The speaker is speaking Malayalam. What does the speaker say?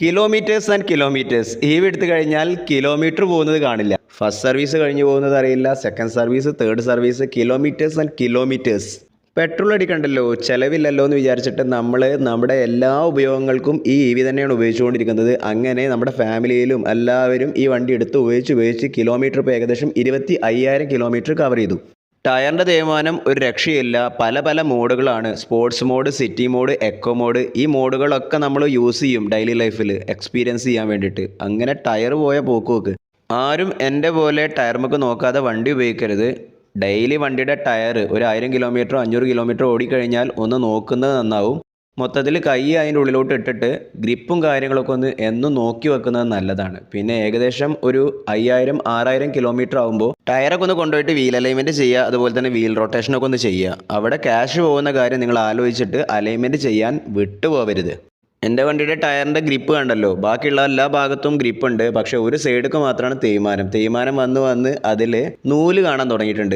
കിലോമീറ്റേഴ്സ് ആൻഡ് കിലോമീറ്റേഴ്സ് എടുത്തു കഴിഞ്ഞാൽ കിലോമീറ്റർ പോകുന്നത് കാണില്ല. ഫസ്റ്റ് സർവീസ് കഴിഞ്ഞു പോകുന്നത് അറിയില്ല, second service, third service, kilometres and kilometres. Petrol അടിക്കണ്ടല്ലോ, ചിലവില്ലല്ലോ എന്ന് വിചാരിച്ചിട്ട് നമ്മൾ നമ്മുടെ എല്ലാ ഉപയോഗങ്ങൾക്കും ഈ തന്നെയാണ് ഉപയോഗിച്ചുകൊണ്ടിരിക്കുന്നത്. അങ്ങനെ നമ്മുടെ ഫാമിലിയിലും എല്ലാവരും ഈ വണ്ടി എടുത്ത് ഉപയോഗിച്ച് കിലോമീറ്റർ ഇപ്പോൾ ഏകദേശം 25,000 കിലോമീറ്റർ കവർ ചെയ്തു. ടയറിൻ്റെ തേയ്മാനം ഒരു രക്ഷയില്ല. പല പല മോഡുകളാണ്. Sports mode, city mode, eco mode. ഈ മോഡുകളൊക്കെ നമ്മൾ യൂസ് ചെയ്യും ഡെയിലി ലൈഫിൽ എക്സ്പീരിയൻസ് ചെയ്യാൻ വേണ്ടിയിട്ട്. അങ്ങനെ ടയർ പോയ പോക്ക്. ആരും എൻ്റെ പോലെ ടയർമൊക്കെ നോക്കാതെ വണ്ടി ഉപയോഗിക്കരുത്. ഡെയിലി വണ്ടിയുടെ ടയർ ഒരു 1000 കിലോമീറ്ററോ 500 കിലോമീറ്ററോ ഓടിക്കഴിഞ്ഞാൽ ഒന്ന് നോക്കുന്നത് നന്നാവും. മൊത്തത്തിൽ കൈ അതിൻ്റെ ഉള്ളിലോട്ട് ഇട്ടിട്ട് ഗ്രിപ്പും കാര്യങ്ങളൊക്കെ ഒന്ന് എന്നും നോക്കി വെക്കുന്നത് നല്ലതാണ്. പിന്നെ ഏകദേശം ഒരു 5000-6000 കിലോമീറ്റർ ആകുമ്പോൾ ടയറൊക്കെ ഒന്ന് കൊണ്ടുപോയിട്ട് വീൽ അലൈൻമെൻറ്റ് ചെയ്യുക. അതുപോലെ തന്നെ വീൽ റൊട്ടേഷനൊക്കെ ഒന്ന് ചെയ്യുക. അവിടെ ക്യാഷ് പോകുന്ന കാര്യം നിങ്ങൾ ആലോചിച്ചിട്ട് അലൈൻമെൻറ്റ് ചെയ്യാൻ വിട്ടുപോകരുത്. എൻ്റെ വണ്ടിയുടെ ടയറിൻ്റെ ഗ്രിപ്പ് കണ്ടല്ലോ, ബാക്കിയുള്ള എല്ലാ ഭാഗത്തും ഗ്രിപ്പുണ്ട്. പക്ഷേ ഒരു സൈഡിലേക്ക് മാത്രമാണ് തേയ്മാനം വന്ന് അതിൽ നൂല് കാണാൻ തുടങ്ങിയിട്ടുണ്ട്.